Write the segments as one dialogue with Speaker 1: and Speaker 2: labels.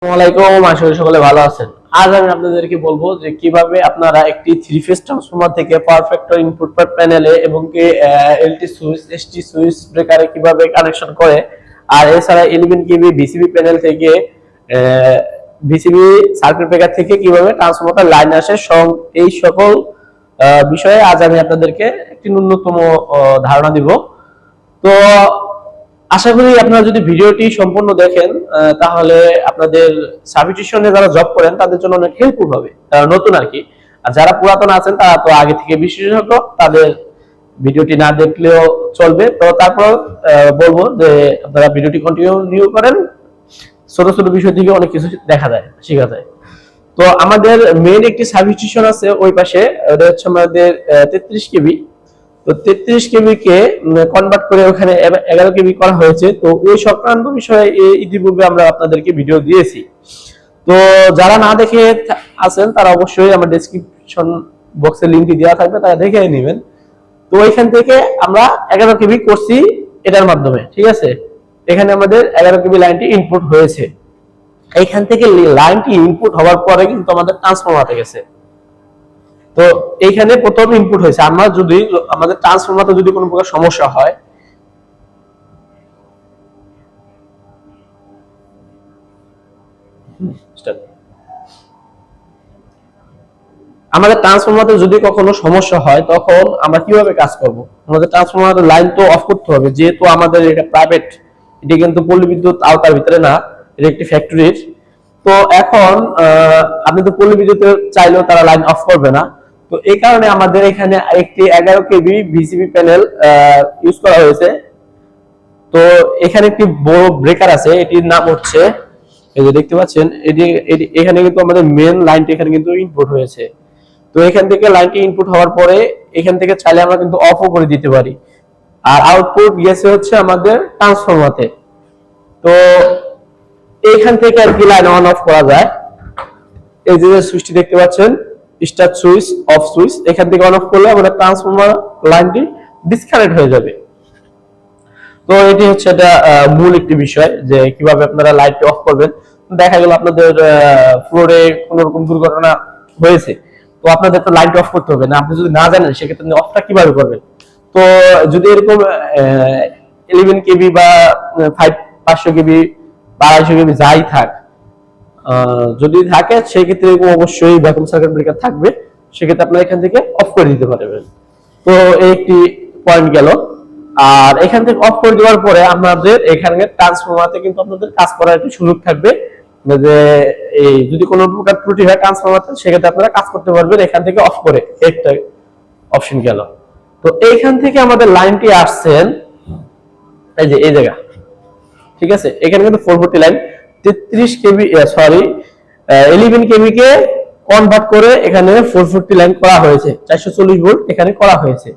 Speaker 1: আসসালামু আলাইকুম, আশা করি সকলে ভালো আছেন। আজ আমি আপনাদেরকে বলবো যে কিভাবে আপনারা একটি থ্রি ফেজ ট্রান্সফরমার থেকে পাওয়ার ফ্যাক্টর ইনপুট প্যানেলে এবং কি এলটি সুইচ, এসটি সুইচ ব্রেকারে কিভাবে কানেকশন করে, আর এছাড়া 11 কেবি বিসিবি প্যানেল থেকে বিসিবি সার্কিট ব্রেকার থেকে কিভাবে ট্রান্সফরমার লাইন আসে, এই সকল বিষয়ে আজ আমি আপনাদেরকে একটি ন্যূনতম ধারণা দিব। তো আশা করি আপনারা যদি ভিডিওটি সম্পূর্ণ দেখেন তাহলে আপনাদের সাবস্টিটিউশনে যারা জব করেন তাদের জন্য অনেক হেল্পফুল হবে, যারা নতুন আর কি। আর যারা পুরাতন আছেন তারা তো আগে থেকে বিশেষজ্ঞ, তাদের ভিডিওটি না দেখলেও চলবে। তো তারপর বলবো যে আপনারা ভিডিওটি কন্টিনিউ করেন, ছোট ছোট বিষয় থেকে অনেক কিছু দেখা যায়, শেখা যায়। তো আমাদের মেইন একটি সাবস্টিটিউশন আছে ওই পাশে, ওটা হচ্ছে আমাদের 33 কেবি। তো 33 কেবি কে কনভার্ট করে ওখানে 11 কেবি করা হয়েছে। তো ওই সংক্রান্ত বিষয়ে ইতিপূর্বে আমরা আপনাদেরকে ভিডিও দিয়েছি। তো যারা না দেখে আছেন তারা অবশ্যই আমার ডেসক্রিপশন বক্সে লিংকটি দেওয়া থাকবে, তারা দেখে নেবেন। তো এখান থেকে আমরা 11 কেবি করছি এটার মাধ্যমে, ঠিক আছে। এখানে আমাদের 11 কেবি লাইনটি ইনপুট হয়েছে। এইখান থেকে লাইনটি ইনপুট হওয়ার পরে কিন্তু আমাদের ট্রান্সফরমারে গেছে। তো এইখানে প্রথম ইনপুট হয়েছে। আমরা যদি আমাদের ট্রান্সফরমারে যদি কোনো প্রকার সমস্যা হয়, আমাদের ট্রান্সফরমারে যদি কখনো সমস্যা হয় তখন আমরা কিভাবে কাজ করব? আমাদের ট্রান্সফরমারের লাইন তো অফ করতে হবে, যেহেতু আমাদের এটা প্রাইভেট, এটা কিন্তু পল্লী বিদ্যুৎ আওতার ভিতরে না, এটা একটি ফ্যাক্টরির। তো এখন আপনি তো পল্লী বিদ্যুতে চাইলেও তারা লাইন অফ করবে না। তো এই কারণে আমাদের এখানে একটি 11 কেবি ভিসিবি প্যানেল ইউজ করা হয়েছে। তো এখানে একটি বড় ব্রেকার আছে, এটির নাম হচ্ছে, এই যে দেখতে পাচ্ছেন, এখানে কিন্তু আমাদের মেন লাইনটি এখানে কিন্তু ইনপুট হয়েছে। তো এখান থেকে লাইনটি ইনপুট হওয়ার পরে এখান থেকে চাইলে আমরা কিন্তু অফও করে দিতে পারি। আর আউটপুট গেছে হচ্ছে আমাদের ট্রান্সফরমারে। তো এইখান থেকে আর কি লাইন অন অফ করা যায়। এই যে সুইচটি দেখতে পাচ্ছেন, স্টার্ট সুইচ, অফ সুইচ, এখান থেকে অন অফ করলে আমাদের ট্রান্সফরমার লাইনটি ডিসকানেক্ট হয়ে যাবে। তো এটি হচ্ছে এটা মূল একটি বিষয় যে কিভাবে আপনারা লাইটটি অফ করবেন। দেখা গেল আপনাদের ফ্লোরে কোনো রকম দুর্ঘটনা হয়েছে, তো আপনাদের তো লাইট অফ করতে হবে না। আপনি যদি না জানেন সেক্ষেত্রে আপনি অফটা কিভাবে করবেন? তো যদি এরকম 11 কেবি বা 500 কেবি বা 250 কেবি যাই থাক, যদি থাকে সেক্ষেত্রে এরকম অবশ্যই ভ্যাকুয়াম সার্কিট ব্রেকার থাকবে, সেক্ষেত্রে আপনারা এখান থেকে অফ করে দিতে পারবেন। তো এই একটি পয়েন্ট গেল। আর এখান থেকে অফ করে দেওয়ার পরে আমাদের এখানে ট্রান্সফরমারতে কিন্তু আপনাদের কাজ করার একটি সুযোগ থাকবে, যে এই যদি কোনো প্রকার ত্রুটি হয় ট্রান্সফরমারতে, সেক্ষেত্রে আপনারা কাজ করতে পারবেন এখান থেকে অফ করে। একটা অপশন গেল। তো এইখান থেকে আমাদের লাইনটি আসছেন এই যে এই জায়গা, ঠিক আছে। এখানে কিন্তু 440 লাইন 33 কেবি, সরি 11 কেবি কে কনভার্ট করে এখানে 440 লাইন করা হয়েছে, 440 ভোল্ট এখানে করা হয়েছে,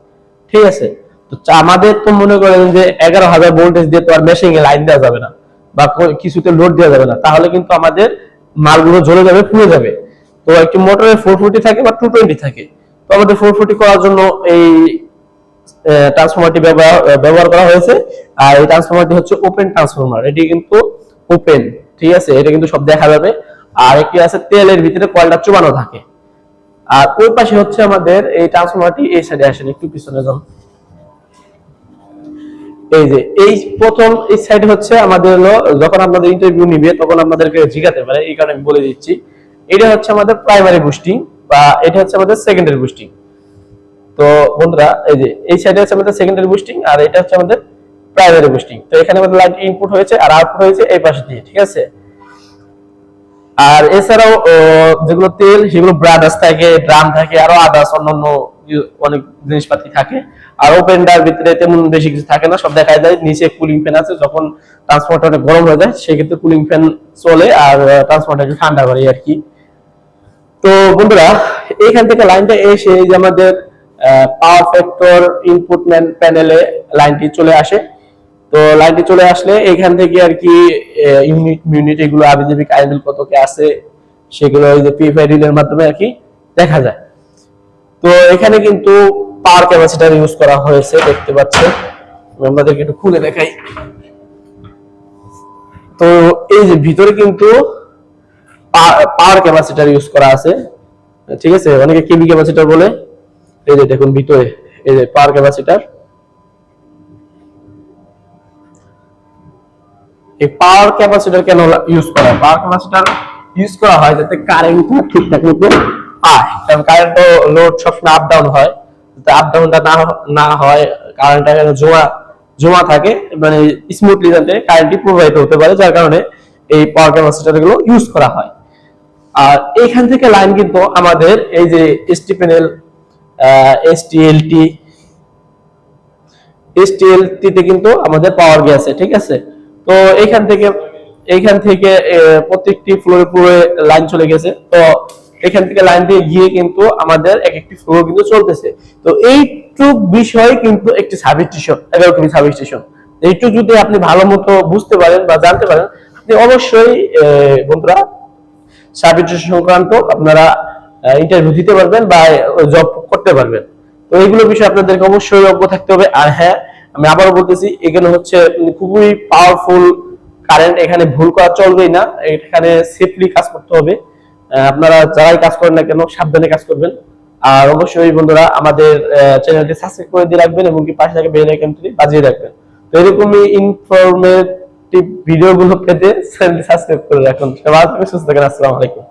Speaker 1: ঠিক আছে। তো আমাদের তো মনে করেন যে 11,000 ভোল্টেজ দিয়ে তো আর মেশিনে লাইন দেওয়া যাবে না, বা কিছুতে লোড দেওয়া যাবে না, তাহলে কিন্তু আমাদের মালগুলো জ্বলে যাবে, পুড়ে যাবে। তো একটি মোটরে 440 থাকে বা 220 থাকে। তো আমাদের 440 করার জন্য এই ট্রান্সফরমারটি ব্যবহার করা হয়েছে। আর এই ট্রান্সফরমারটি হচ্ছে ওপেন ট্রান্সফরমার, এটি কিন্তু ওপেন, ঠিক আছে, এটা কিন্তু সব দেখা যাবে। আর একটি আছে তেলের ভিতরে কয়েলটা চুবানো থাকে। আর ওই পাশে হচ্ছে আমাদের এই ট্রান্সফরমারটি, এই সাইডে আসেন, একটু পিছনে যান। এই যে এই প্রথম এই সাইড হচ্ছে আমাদের হলো, যখন আপনাদের ইন্টারভিউ নিবে তখন আপনাদেরকে জিজ্ঞাতে পারে, এই কারণে আমি বলে দিচ্ছি। এটা হচ্ছে আমাদের প্রাইমারি বুস্টিং, বা এটা হচ্ছে আমাদের সেকেন্ডারি বুস্টিং। তো বন্ধুরা, এই যে এই সাইডে হচ্ছে আমাদের সেকেন্ডারি বুস্টিং, আর এটা হচ্ছে আমাদের প্রাইমারি বুস্টিং। তো এখানে আমাদের লাইট ইনপুট হয়েছে আর আউটপুট হয়েছে এই পাশে দিয়ে, ঠিক আছে। আর এছাড়াও যেগুলো তেল, সেগুলো ব্রাদার্স থাকে, ড্রাম থাকে, আরো আদার্স অন্যান্য অনেক জিনিসপাতি থাকে। আর ওপেনটার ভিতরে তেমন বেশি কিছু থাকে না, সব দেখা যায়। নিচে কুলিং ফ্যান আছে, যখন ট্রান্সফরমারটা অনেক গরম হয়ে যায় সেক্ষেত্রে কুলিং ফ্যান চলে আর ট্রান্সফরমারটা একটু ঠান্ডা করে আর কি। তো বন্ধুরা, এইখান থেকে লাইনটা এসে এই যে আমাদের পাওয়ার ফ্যাক্টর ইনপুট প্যানেলে লাইনটি চলে আসে। তো লাইনটি চলে আসলে এখান থেকে আর কি ইউনিট এগুলো আবিজাবি কারেন্ট কত কে আছে সেগুলো ওই যে পিএফআই রিলের মাধ্যমে আর কি দেখা যায়। তো এখানে কিন্তু পাওয়ার ক্যাপাসিটর ইউজ করা হয়েছে, দেখতে পাচ্ছেন। আমাদেরকে একটু খুলে দেখাই। তো এই যে ভিতরে কিন্তু পাওয়ার ক্যাপাসিটর ইউজ করা আছে, ঠিক আছে, অনেকে কেবি ক্যাপাসিটর বলে। এই যে দেখুন ভিতরে এই যে পাওয়ার ক্যাপাসিটর। এই পাওয়ার ক্যাপাসিটর কেন ইউজ করা হয়? পাওয়ার ক্যাপাসিটর ইউজ করা হয় যাতে কারেন্টটা ঠিকঠাক মতো পায়, কারণ কারেন্ট তো লোড সবসময় আপ ডাউন হয়, যাতে আপ ডাউনটা না হয়, কারেন্টটা এখানে জমা জমা থাকে, মানে স্মুথলি যাতে কারেন্টটি প্রবাহিত হতে পারে, যার কারণে এই পাওয়ার ক্যাপাসিটর গুলো ইউজ করা হয়। আর এইখান থেকে লাইন কিন্তু আমাদের এই যে এসটি প্যানেল, এসটিএলটি, এসটিএলটি তে কিন্তু আমাদের পাওয়ার গেছে, ঠিক আছে। তো এইখান থেকে প্রত্যেকটি ফ্লোরে পুরো লাইন চলে গেছে। তো এখান থেকে লাইন দিয়ে গিয়ে কিন্তু আমাদের এক একটি ফ্লোর কিন্তু চলতেছে। তো এইটুক বিষয় কিন্তু একটি সাবস্টেশন, 11 কেভি সাবস্টেশন, এইটুক যদি আপনি ভালো মতো বুঝতে পারেন বা জানতে পারেন, আপনি অবশ্যই বন্ধুরা সাবস্টেশন সংক্রান্ত আপনারা ইন্টারভিউ দিতে পারবেন বা জব করতে পারবেন। তো এইগুলো বিষয়ে আপনাদেরকে অবশ্যই অজ্ঞ থাকতে হবে। আর হ্যাঁ, আমি আবারও বলতেছি, এখানে হচ্ছে খুবই পাওয়ারফুল কারেন্ট, এখানে ভুল করা চলবেই না, এখানে সেফলি কাজ করতে হবে। আপনারা যারাই কাজ করেন না কেন সাবধানে কাজ করবেন। আর অবশ্যই বন্ধুরা আমাদের চ্যানেলটি সাবস্ক্রাইব করে দিয়ে রাখবেন এবং কি পাশে থাকা বেল আইকনটি বাজিয়ে রাখবেন। তো এরকমই ইনফরমেটিভ ভিডিওগুলো পেতে চ্যানেলটি সাবস্ক্রাইব করে রাখুন। সবাই সুস্থ থাকেন। আসসালামু আলাইকুম।